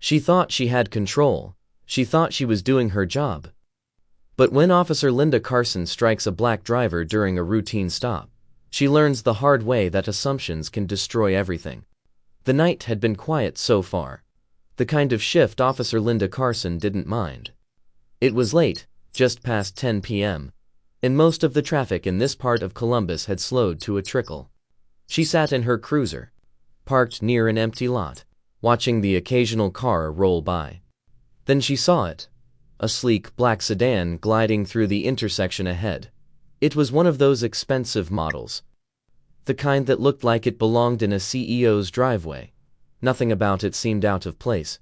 She thought she had control. She thought she was doing her job. But when Officer Linda Carson strikes a black driver during a routine stop, she learns the hard way that assumptions can destroy everything. The night had been quiet so far. The kind of shift Officer Linda Carson didn't mind. It was late, just past 10 p.m., and most of the traffic in this part of Columbus had slowed to a trickle. She sat in her cruiser, parked near an empty lot, watching the occasional car roll by. Then she saw it, a sleek black sedan gliding through the intersection ahead. It was one of those expensive models, the kind that looked like it belonged in a CEO's driveway. Nothing about it seemed out of place,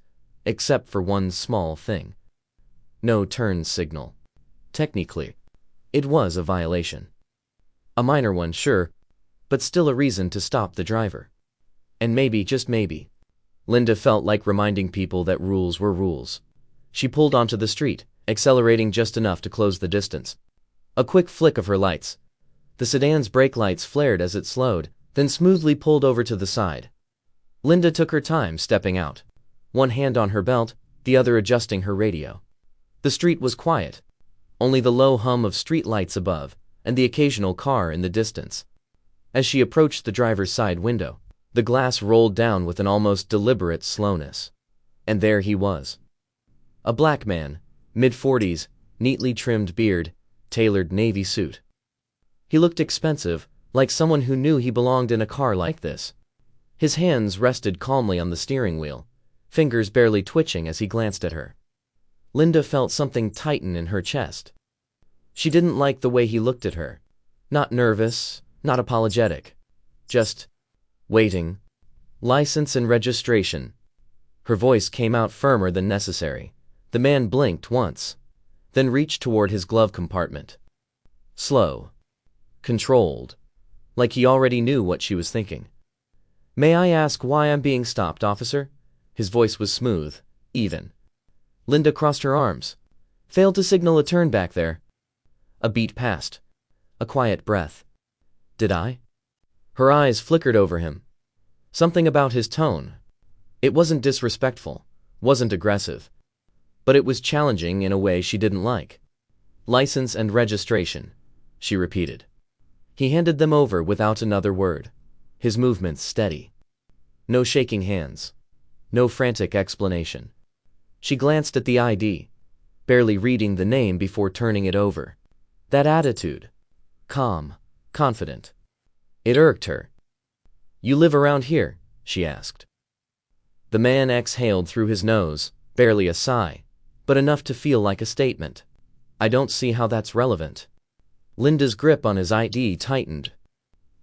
except for one small thing. No turn signal. Technically, it was a violation. A minor one, sure, but still a reason to stop the driver. And maybe, just maybe, Linda felt like reminding people that rules were rules. She pulled onto the street, accelerating just enough to close the distance. A quick flick of her lights. The sedan's brake lights flared as it slowed, then smoothly pulled over to the side. Linda took her time stepping out, one hand on her belt, the other adjusting her radio. The street was quiet, only the low hum of street lights above, and the occasional car in the distance. As she approached the driver's side window, the glass rolled down with an almost deliberate slowness. And there he was. A black man, mid-40s, neatly trimmed beard, tailored navy suit. He looked expensive, like someone who knew he belonged in a car like this. His hands rested calmly on the steering wheel, fingers barely twitching as he glanced at her. Linda felt something tighten in her chest. She didn't like the way he looked at her. Not nervous, not apologetic. Just waiting. License and registration. Her voice came out firmer than necessary. The man blinked once, then reached toward his glove compartment. Slow. Controlled. Like he already knew what she was thinking. "May I ask why I'm being stopped, officer?" His voice was smooth, even. Linda crossed her arms. "Failed to signal a turn back there." A beat passed. A quiet breath. "Did I?" Her eyes flickered over him. Something about his tone. It wasn't disrespectful, wasn't aggressive, but it was challenging in a way she didn't like. "License and registration," she repeated. He handed them over without another word, his movements steady. No shaking hands. No frantic explanation. She glanced at the ID, barely reading the name before turning it over. That attitude. Calm, confident. It irked her. "You live around here?" she asked. The man exhaled through his nose, barely a sigh, but enough to feel like a statement. "I don't see how that's relevant." Linda's grip on his ID tightened.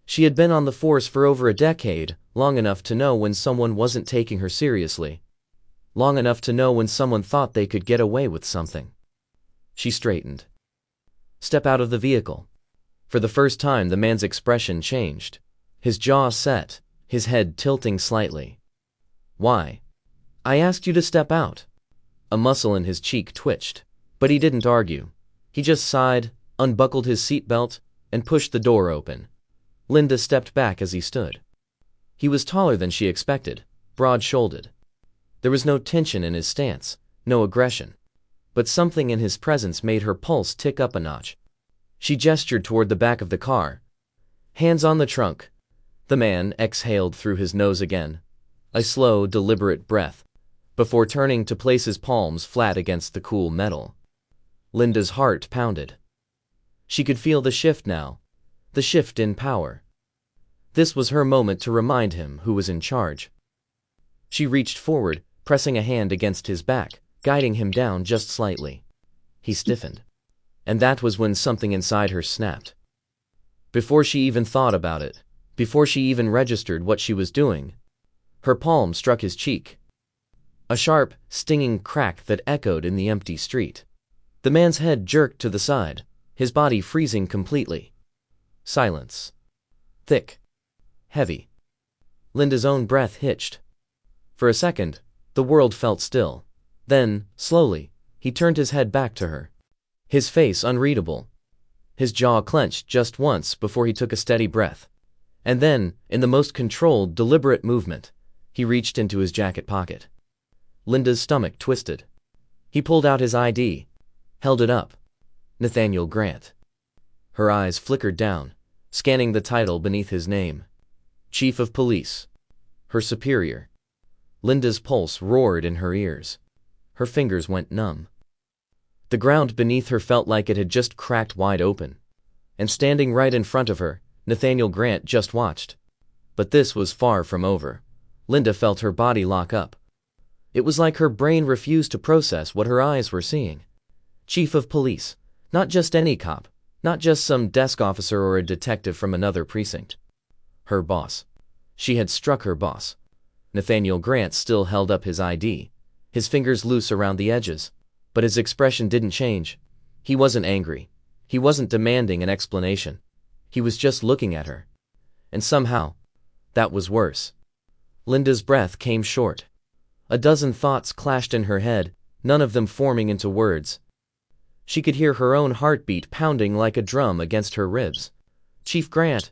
She had been on the force for over a decade, long enough to know when someone wasn't taking her seriously. Long enough to know when someone thought they could get away with something. She straightened. "Step out of the vehicle." For the first time, the man's expression changed. His jaw set, his head tilting slightly. "Why?" "I asked you to step out." A muscle in his cheek twitched, but he didn't argue. He just sighed, unbuckled his seatbelt, and pushed the door open. Linda stepped back as he stood. He was taller than she expected, broad-shouldered. There was no tension in his stance, no aggression, but something in his presence made her pulse tick up a notch. She gestured toward the back of the car. "Hands on the trunk." The man exhaled through his nose again, a slow, deliberate breath, before turning to place his palms flat against the cool metal. Linda's heart pounded. She could feel the shift now, the shift in power. This was her moment to remind him who was in charge. She reached forward, pressing a hand against his back, guiding him down just slightly. He stiffened. And that was when something inside her snapped. Before she even thought about it, before she even registered what she was doing, her palm struck his cheek. A sharp, stinging crack that echoed in the empty street. The man's head jerked to the side, his body freezing completely. Silence. Thick. Heavy. Linda's own breath hitched. For a second, the world felt still. Then, slowly, he turned his head back to her. His face unreadable. His jaw clenched just once before he took a steady breath. And then, in the most controlled, deliberate movement, he reached into his jacket pocket. Linda's stomach twisted. He pulled out his ID, held it up. Nathaniel Grant. Her eyes flickered down, scanning the title beneath his name. Chief of Police. Her superior. Linda's pulse roared in her ears. Her fingers went numb. The ground beneath her felt like it had just cracked wide open. And standing right in front of her, Nathaniel Grant just watched. But this was far from over. Linda felt her body lock up. It was like her brain refused to process what her eyes were seeing. Chief of Police. Not just any cop. Not just some desk officer or a detective from another precinct. Her boss. She had struck her boss. Nathaniel Grant still held up his ID, his fingers loose around the edges. But his expression didn't change. He wasn't angry. He wasn't demanding an explanation. He was just looking at her. And somehow, that was worse. Linda's breath came short. A dozen thoughts clashed in her head, none of them forming into words. She could hear her own heartbeat pounding like a drum against her ribs. Chief Grant,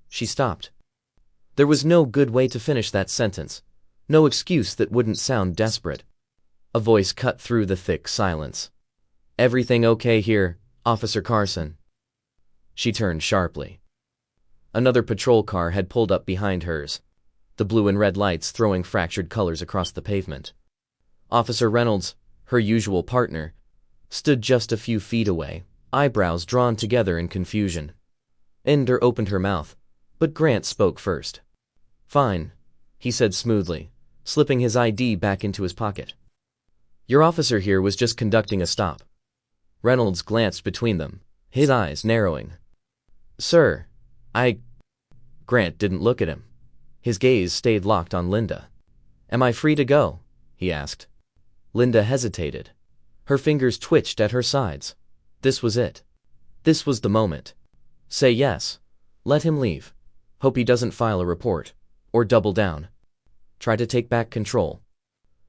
She stopped. There was no good way to finish that sentence. No excuse that wouldn't sound desperate. A voice cut through the thick silence. Everything okay here, Officer Carson? She turned sharply. Another patrol car had pulled up behind hers, the blue and red lights throwing fractured colors across the pavement. Officer Reynolds, her usual partner, stood just a few feet away, eyebrows drawn together in confusion. Ender opened her mouth, but Grant spoke first. Fine, he said smoothly, slipping his ID back into his pocket. Your officer here was just conducting a stop. Reynolds glanced between them, his eyes narrowing. Sir, Grant didn't look at him. His gaze stayed locked on Linda. Am I free to go? He asked. Linda hesitated. Her fingers twitched at her sides. This was it. This was the moment. Say yes. Let him leave. Hope he doesn't file a report. Or double down. Try to take back control.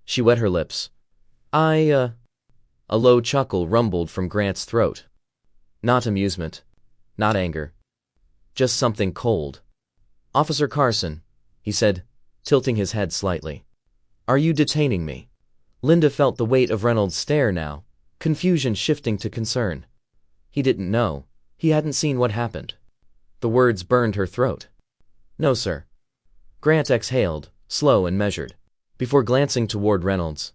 She wet her lips. A low chuckle rumbled from Grant's throat. Not amusement. Not anger. Just something cold. Officer Carson, he said, tilting his head slightly. Are you detaining me? Linda felt the weight of Reynolds' stare now, confusion shifting to concern. He didn't know. He hadn't seen what happened. The words burned her throat. No, sir. Grant exhaled, slow and measured, before glancing toward Reynolds.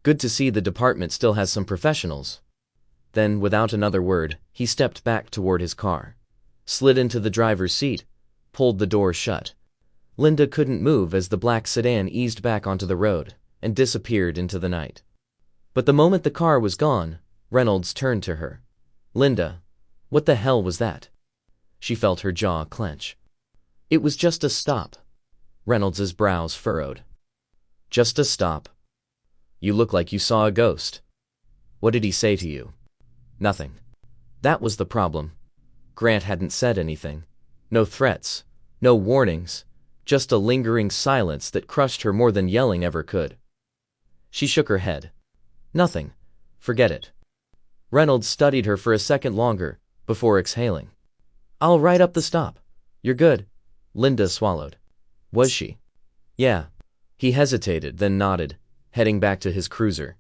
Good to see the department still has some professionals. Then, without another word, he stepped back toward his car, slid into the driver's seat, pulled the door shut. Linda couldn't move as the black sedan eased back onto the road and disappeared into the night. But the moment the car was gone, Reynolds turned to her. Linda, what the hell was that? She felt her jaw clench. It was just a stop. Reynolds's brows furrowed. Just a stop. You look like you saw a ghost. What did he say to you? Nothing. That was the problem. Grant hadn't said anything. No threats. No warnings. Just a lingering silence that crushed her more than yelling ever could. She shook her head. Nothing. Forget it. Reynolds studied her for a second longer, before exhaling. I'll write up the stop. You're good. Linda swallowed. Was she? Yeah. He hesitated, then nodded, heading back to his cruiser.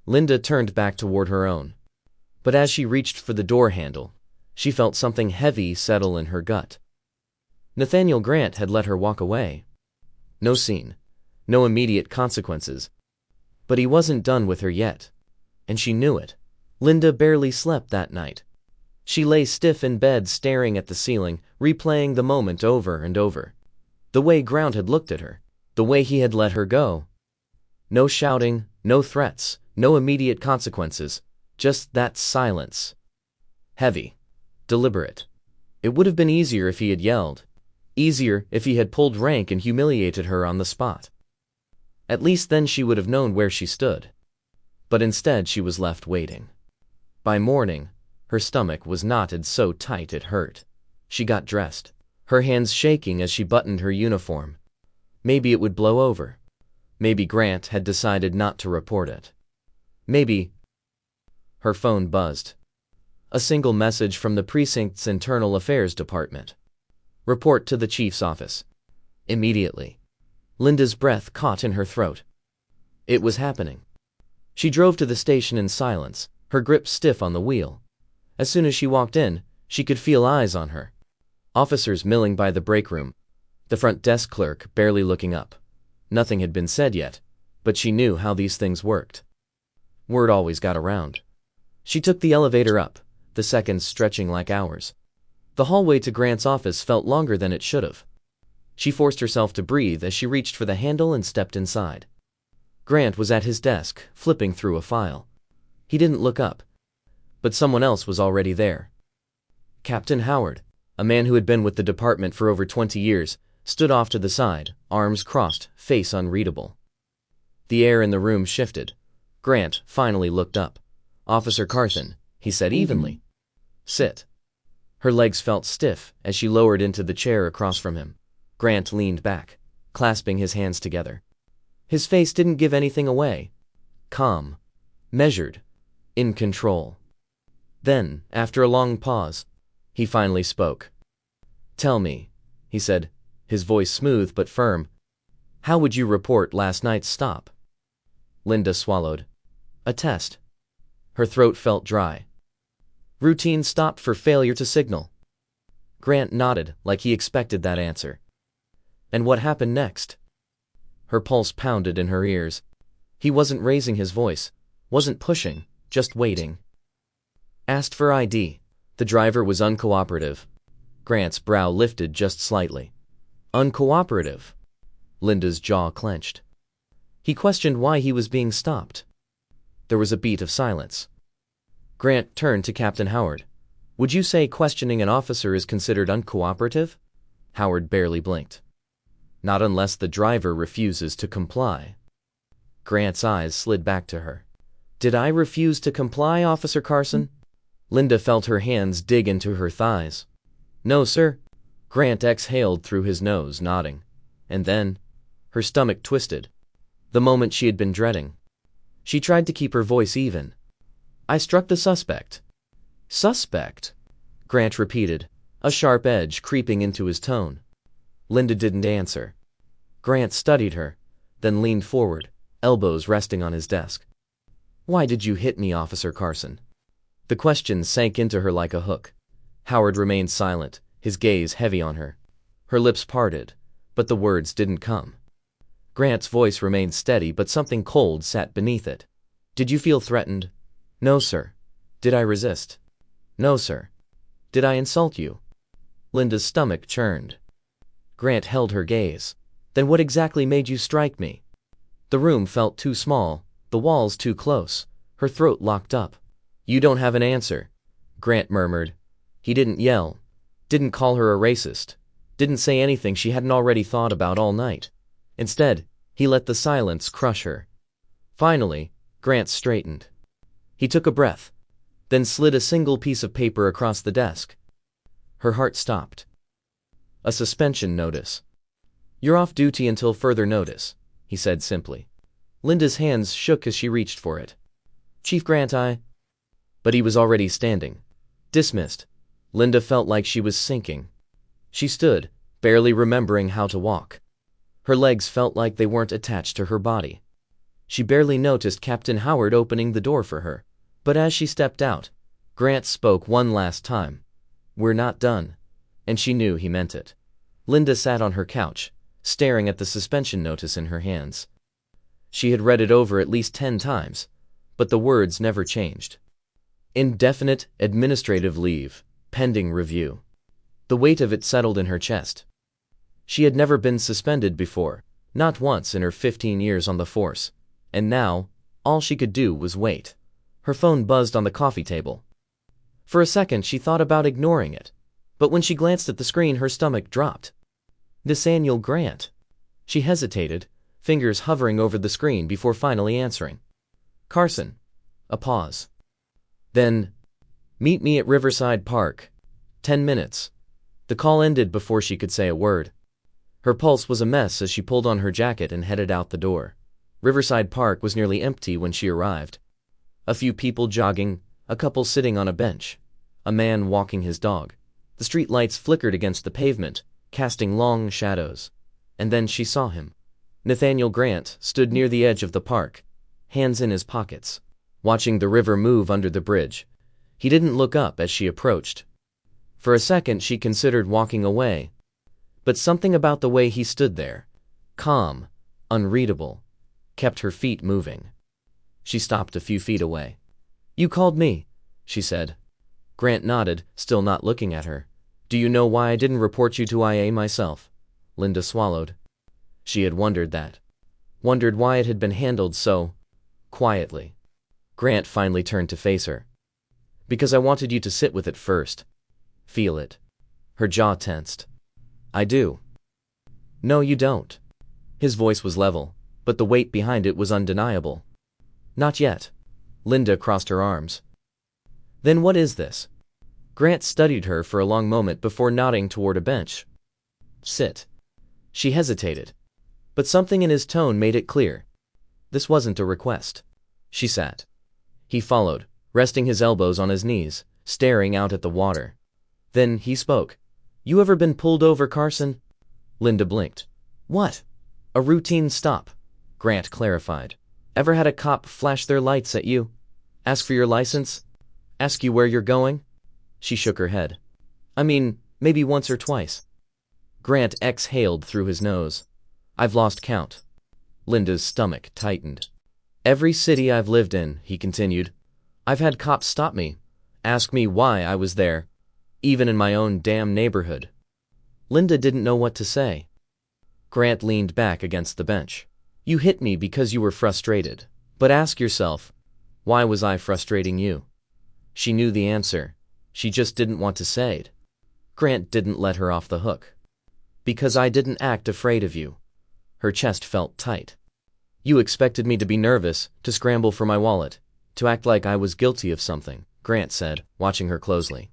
Linda turned back toward her own. But as she reached for the door handle, she felt something heavy settle in her gut. Nathaniel Grant had let her walk away. No scene. No immediate consequences. But he wasn't done with her yet. And she knew it. Linda barely slept that night. She lay stiff in bed staring at the ceiling, replaying the moment over and over. The way Grant had looked at her. The way he had let her go. No shouting, no threats, no immediate consequences. Just that silence. Heavy. Deliberate. It would have been easier if he had yelled. Easier if he had pulled rank and humiliated her on the spot. At least then she would have known where she stood. But instead she was left waiting. By morning, her stomach was knotted so tight it hurt. She got dressed, her hands shaking as she buttoned her uniform. Maybe it would blow over. Maybe Grant had decided not to report it. Maybe. Her phone buzzed. A single message from the precinct's internal affairs department. Report to the chief's office. Immediately. Linda's breath caught in her throat. It was happening. She drove to the station in silence, her grip stiff on the wheel. As soon as she walked in, she could feel eyes on her. Officers milling by the break room, the front desk clerk barely looking up. Nothing had been said yet, but she knew how these things worked. Word always got around. She took the elevator up, the seconds stretching like hours. The hallway to Grant's office felt longer than it should have. She forced herself to breathe as she reached for the handle and stepped inside. Grant was at his desk, flipping through a file. He didn't look up, but someone else was already there. Captain Howard, a man who had been with the department for over 20 years, stood off to the side, arms crossed, face unreadable. The air in the room shifted. Grant finally looked up. "Officer Carson," he said evenly. "Sit." Her legs felt stiff as she lowered into the chair across from him. Grant leaned back, clasping his hands together. His face didn't give anything away. Calm, measured, in control. Then, after a long pause, he finally spoke. "Tell me," he said, his voice smooth but firm, "how would you report last night's stop?" Linda swallowed. "A test." Her throat felt dry. "Routine stop for failure to signal." Grant nodded like he expected that answer. "And what happened next?" Her pulse pounded in her ears. He wasn't raising his voice, wasn't pushing, just waiting. "Asked for ID. The driver was uncooperative." Grant's brow lifted just slightly. "Uncooperative?" Linda's jaw clenched. He questioned why he was being stopped. There was a beat of silence. Grant turned to Captain Howard. "Would you say questioning an officer is considered uncooperative?" Howard barely blinked. "Not unless the driver refuses to comply." Grant's eyes slid back to her. "Did I refuse to comply, Officer Carson?" Linda felt her hands dig into her thighs. "No, sir." Grant exhaled through his nose, nodding. And then, her stomach twisted. The moment she had been dreading. She tried to keep her voice even. "I struck the suspect." "Suspect?" Grant repeated, a sharp edge creeping into his tone. Linda didn't answer. Grant studied her, then leaned forward, elbows resting on his desk. "Why did you hit me, Officer Carson?" The question sank into her like a hook. Howard remained silent, his gaze heavy on her. Her lips parted, but the words didn't come. Grant's voice remained steady, but something cold sat beneath it. "Did you feel threatened?" "No, sir." "Did I resist?" "No, sir." "Did I insult you?" Linda's stomach churned. Grant held her gaze. "Then what exactly made you strike me?" The room felt too small, the walls too close, her throat locked up. "You don't have an answer," Grant murmured. He didn't yell, didn't call her a racist, didn't say anything she hadn't already thought about all night. Instead, he let the silence crush her. Finally, Grant straightened. He took a breath, then slid a single piece of paper across the desk. Her heart stopped. "A suspension notice. You're off duty until further notice," he said simply. Linda's hands shook as she reached for it. "Chief Grant, But he was already standing. Dismissed. Linda felt like she was sinking. She stood, barely remembering how to walk. Her legs felt like they weren't attached to her body. She barely noticed Captain Howard opening the door for her. But as she stepped out, Grant spoke one last time. "We're not done." And she knew he meant it. Linda sat on her couch, staring at the suspension notice in her hands. She had read it over at least 10 times, but the words never changed. Indefinite administrative leave, pending review. The weight of it settled in her chest. She had never been suspended before, not once in her 15 years on the force, and now, all she could do was wait. Her phone buzzed on the coffee table. For a second she thought about ignoring it, but when she glanced at the screen her stomach dropped. Nathaniel Grant. She hesitated, fingers hovering over the screen before finally answering. "Carson." A pause. Then, "Meet me at Riverside Park. 10 minutes." The call ended before she could say a word. Her pulse was a mess as she pulled on her jacket and headed out the door. Riverside Park was nearly empty when she arrived. A few people jogging, a couple sitting on a bench, a man walking his dog. The street lights flickered against the pavement, casting long shadows. And then she saw him. Nathaniel Grant stood near the edge of the park, hands in his pockets, watching the river move under the bridge. He didn't look up as she approached. For a second she considered walking away. But something about the way he stood there, calm, unreadable, kept her feet moving. She stopped a few feet away. "You called me," she said. Grant nodded, still not looking at her. "Do you know why I didn't report you to IA myself?" Linda swallowed. She had wondered that. Wondered why it had been handled so quietly. Grant finally turned to face her. "Because I wanted you to sit with it first. Feel it." Her jaw tensed. "I do." "No, you don't." His voice was level, but the weight behind it was undeniable. "Not yet." Linda crossed her arms. "Then what is this?" Grant studied her for a long moment before nodding toward a bench. "Sit." She hesitated, but something in his tone made it clear. This wasn't a request. She sat. He followed, resting his elbows on his knees, staring out at the water. Then he spoke. "You ever been pulled over, Carson?" Linda blinked. "What?" "A routine stop," Grant clarified. "Ever had a cop flash their lights at you? Ask for your license? Ask you where you're going?" She shook her head. "I mean, maybe once or twice." Grant exhaled through his nose. "I've lost count." Linda's stomach tightened. "Every city I've lived in," he continued, "I've had cops stop me, ask me why I was there, even in my own damn neighborhood." Linda didn't know what to say. Grant leaned back against the bench. "You hit me because you were frustrated. But ask yourself, why was I frustrating you?" She knew the answer. She just didn't want to say it. Grant didn't let her off the hook. "Because I didn't act afraid of you." Her chest felt tight. "You expected me to be nervous, to scramble for my wallet, to act like I was guilty of something," Grant said, watching her closely.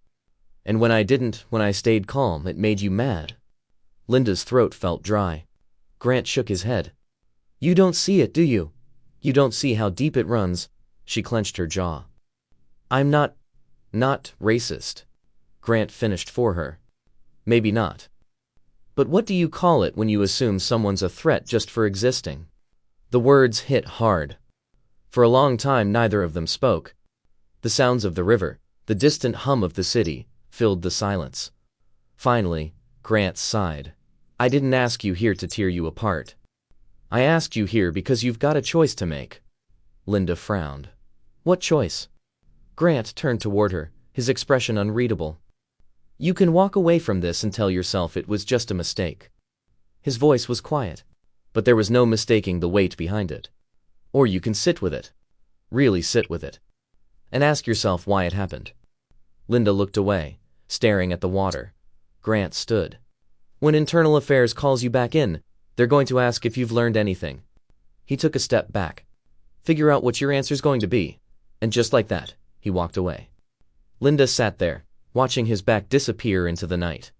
"And when I didn't, when I stayed calm, it made you mad." Linda's throat felt dry. Grant shook his head. "You don't see it, do you? You don't see how deep it runs." She clenched her jaw. "I'm not racist," Grant finished for her. "Maybe not. But what do you call it when you assume someone's a threat just for existing?" The words hit hard. For a long time neither of them spoke. The sounds of the river, the distant hum of the city, filled the silence. Finally, Grant sighed. "I didn't ask you here to tear you apart. I asked you here because you've got a choice to make." Linda frowned. "What choice?" Grant turned toward her, his expression unreadable. "You can walk away from this and tell yourself it was just a mistake." His voice was quiet, but there was no mistaking the weight behind it. "Or you can sit with it. Really sit with it. And ask yourself why it happened." Linda looked away, staring at the water. Grant stood. "When Internal Affairs calls you back in, they're going to ask if you've learned anything." He took a step back. "Figure out what your answer's going to be." And just like that, he walked away. Linda sat there, watching his back disappear into the night.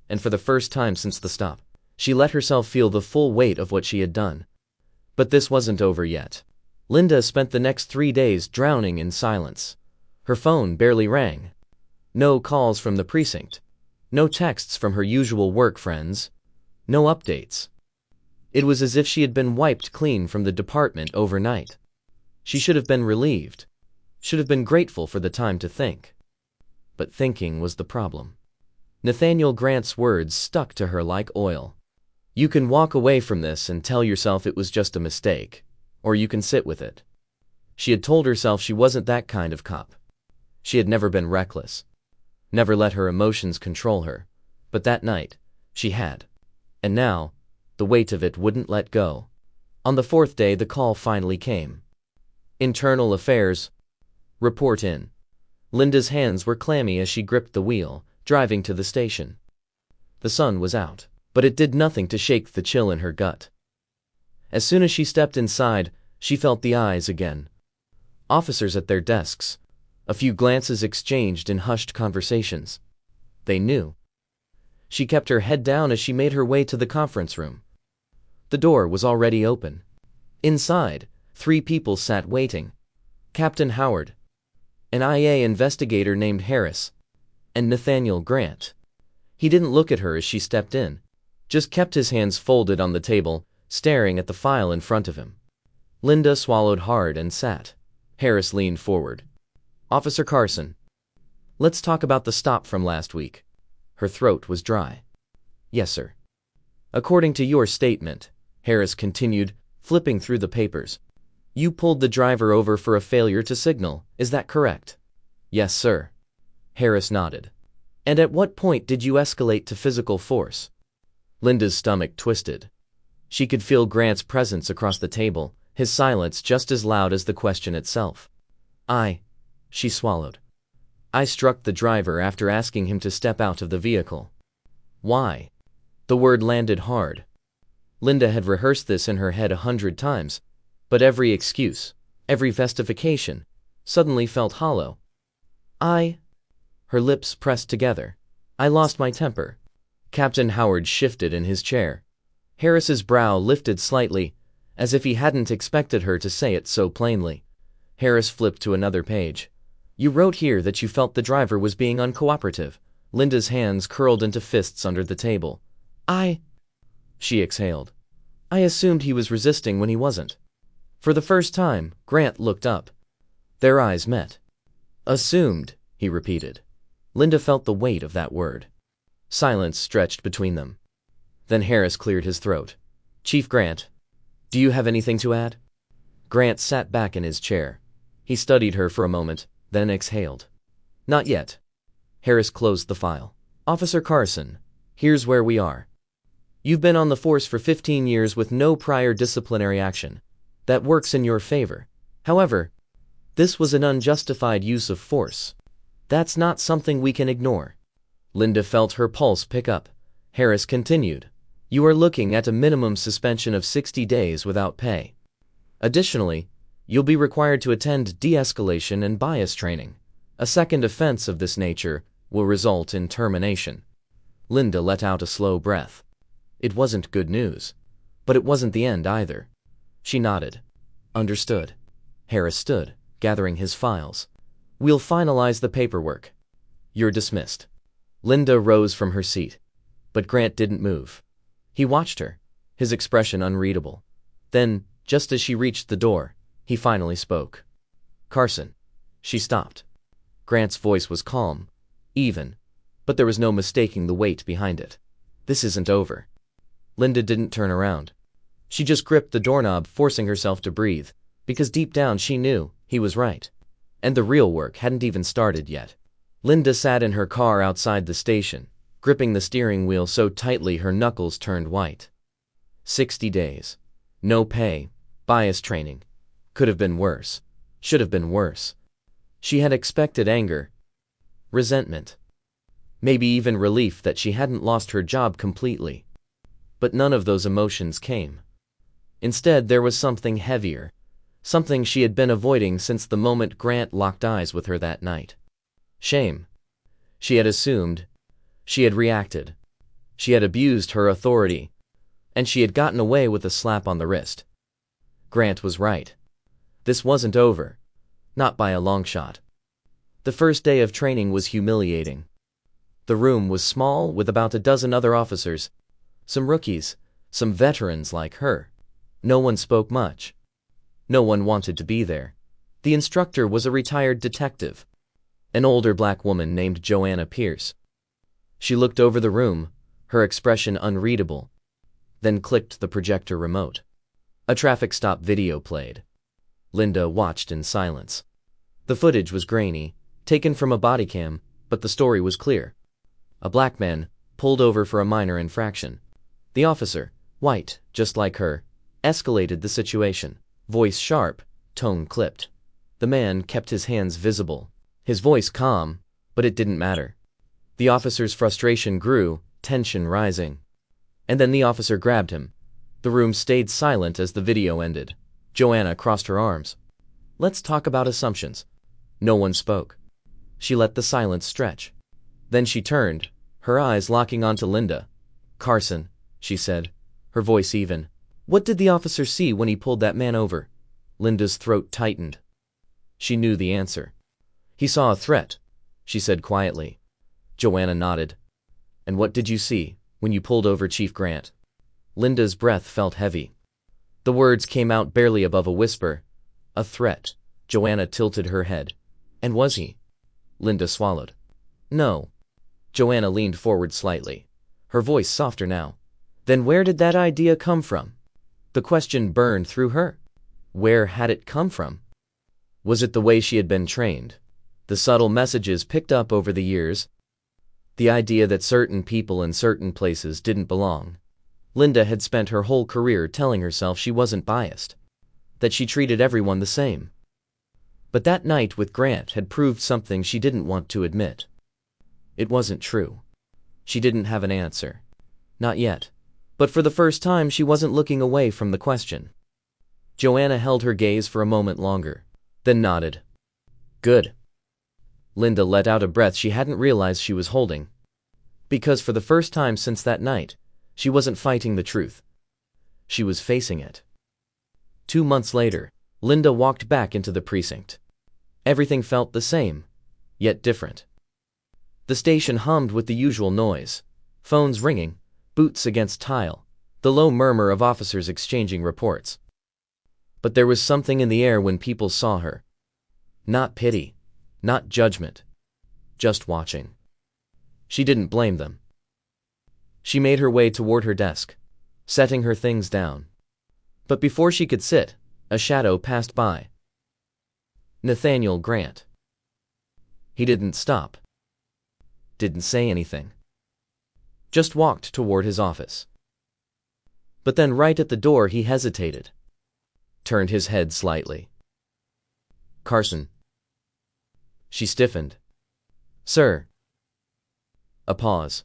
And for the first time since the stop, she let herself feel the full weight of what she had done. But this wasn't over yet. Linda spent the next 3 days drowning in silence. Her phone barely rang. No calls from the precinct. No texts from her usual work friends. No updates. It was as if she had been wiped clean from the department overnight. She should have been relieved. Should have been grateful for the time to think. But thinking was the problem. Nathaniel Grant's words stuck to her like oil. "You can walk away from this and tell yourself it was just a mistake, or you can sit with it." She had told herself she wasn't that kind of cop. She had never been reckless. Never let her emotions control her. But that night, she had. And now, the weight of it wouldn't let go. On the 4th day, the call finally came. "Internal Affairs. Report in." Linda's hands were clammy as she gripped the wheel, driving to the station. The sun was out, but it did nothing to shake the chill in her gut. As soon as she stepped inside, she felt the eyes again. Officers at their desks. A few glances exchanged in hushed conversations. They knew. She kept her head down as she made her way to the conference room. The door was already open. Inside, 3 people sat waiting. Captain Howard, an IA investigator named Harris, and Nathaniel Grant. He didn't look at her as she stepped in, just kept his hands folded on the table, staring at the file in front of him. Linda swallowed hard and sat. Harris leaned forward. "Officer Carson, let's talk about the stop from last week." Her throat was dry. "Yes, sir." "According to your statement," Harris continued, flipping through the papers, "you pulled the driver over for a failure to signal, is that correct?" "Yes, sir." Harris nodded. "And at what point did you escalate to physical force?" Linda's stomach twisted. She could feel Grant's presence across the table, his silence just as loud as the question itself. She swallowed. "I struck the driver after asking him to step out of the vehicle." "Why?" The word landed hard. Linda had rehearsed this in her head 100 times, but every excuse, every justification, suddenly felt hollow. Her lips pressed together. "I lost my temper." Captain Howard shifted in his chair. Harris's brow lifted slightly, as if he hadn't expected her to say it so plainly. Harris flipped to another page. "You wrote here that you felt the driver was being uncooperative." Linda's hands curled into fists under the table. She exhaled. "I assumed he was resisting when he wasn't." For the first time, Grant looked up. Their eyes met. "Assumed," he repeated. Linda felt the weight of that word. Silence stretched between them. Then Harris cleared his throat. "Chief Grant, do you have anything to add?" Grant sat back in his chair. He studied her for a moment, then exhaled. "Not yet." Harris closed the file. "Officer Carson, here's where we are. You've been on the force for 15 years with no prior disciplinary action. That works in your favor. However, this was an unjustified use of force. That's not something we can ignore." Linda felt her pulse pick up. Harris continued. "You are looking at a minimum suspension of 60 days without pay. Additionally, you'll be required to attend de-escalation and bias training. A second offense of this nature will result in termination." Linda let out a slow breath. It wasn't good news, but it wasn't the end either. She nodded. "Understood." Harris stood, gathering his files. "We'll finalize the paperwork. You're dismissed." Linda rose from her seat, but Grant didn't move. He watched her, his expression unreadable. Then, just as she reached the door, he finally spoke. "Carson." She stopped. Grant's voice was calm, even, but there was no mistaking the weight behind it. "This isn't over." Linda didn't turn around. She just gripped the doorknob, forcing herself to breathe, because deep down she knew he was right. And the real work hadn't even started yet. Linda sat in her car outside the station, gripping the steering wheel so tightly her knuckles turned white. 60 days. No pay. Bias training. Could have been worse. Should have been worse. She had expected anger, resentment, maybe even relief that she hadn't lost her job completely. But none of those emotions came. Instead, there was something heavier, something she had been avoiding since the moment Grant locked eyes with her that night. Shame. She had assumed. She had reacted. She had abused her authority. And she had gotten away with a slap on the wrist. Grant was right. This wasn't over. Not by a long shot. The first day of training was humiliating. The room was small, with about a dozen other officers. Some rookies, some veterans like her. No one spoke much. No one wanted to be there. The instructor was a retired detective, an older black woman named Joanna Pierce. She looked over the room, her expression unreadable, then clicked the projector remote. A traffic stop video played. Linda watched in silence. The footage was grainy, taken from a body cam, but the story was clear. A black man, pulled over for a minor infraction. The officer, white, just like her, escalated the situation, voice sharp, tone clipped. The man kept his hands visible, his voice calm, but it didn't matter. The officer's frustration grew, tension rising. And then the officer grabbed him. The room stayed silent as the video ended. Joanna crossed her arms. "Let's talk about assumptions." No one spoke. She let the silence stretch. Then she turned, her eyes locking onto Linda. "Carson," she said, her voice even. "What did the officer see when he pulled that man over?" Linda's throat tightened. She knew the answer. "He saw a threat," she said quietly. Joanna nodded. "And what did you see when you pulled over Chief Grant?" Linda's breath felt heavy. The words came out barely above a whisper. A threat. Joanna tilted her head. And was he? Linda swallowed. No. Joanna leaned forward slightly, her voice softer now. Then where did that idea come from? The question burned through her. Where had it come from? Was it the way she had been trained? The subtle messages picked up over the years? The idea that certain people in certain places didn't belong. Linda had spent her whole career telling herself she wasn't biased, that she treated everyone the same. But that night with Grant had proved something she didn't want to admit. It wasn't true. She didn't have an answer. Not yet. But for the first time she wasn't looking away from the question. Joanna held her gaze for a moment longer, then nodded. Good. Linda let out a breath she hadn't realized she was holding. Because for the first time since that night, she wasn't fighting the truth. She was facing it. 2 months later, Linda walked back into the precinct. Everything felt the same, yet different. The station hummed with the usual noise. Phones ringing, boots against tile, the low murmur of officers exchanging reports. But there was something in the air when people saw her. Not pity, not judgment, just watching. She didn't blame them. She made her way toward her desk, setting her things down. But before she could sit, a shadow passed by. Nathaniel Grant. He didn't stop. Didn't say anything. Just walked toward his office. But then right at the door he hesitated. Turned his head slightly. Carson. She stiffened. Sir. A pause.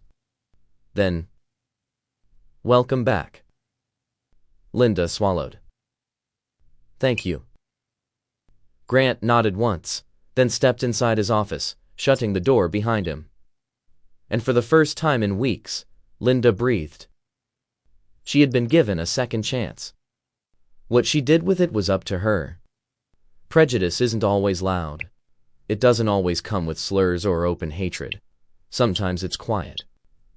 Then. Welcome back. Linda swallowed. Thank you. Grant nodded once, then stepped inside his office, shutting the door behind him. And for the first time in weeks, Linda breathed. She had been given a second chance. What she did with it was up to her. Prejudice isn't always loud. It doesn't always come with slurs or open hatred. Sometimes it's quiet.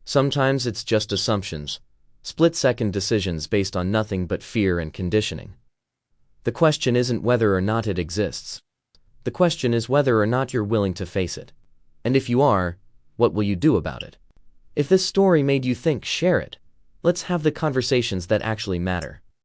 Sometimes it's just assumptions, split-second decisions based on nothing but fear and conditioning. The question isn't whether or not it exists. The question is whether or not you're willing to face it. And if you are, what will you do about it? If this story made you think, share it. Let's have the conversations that actually matter.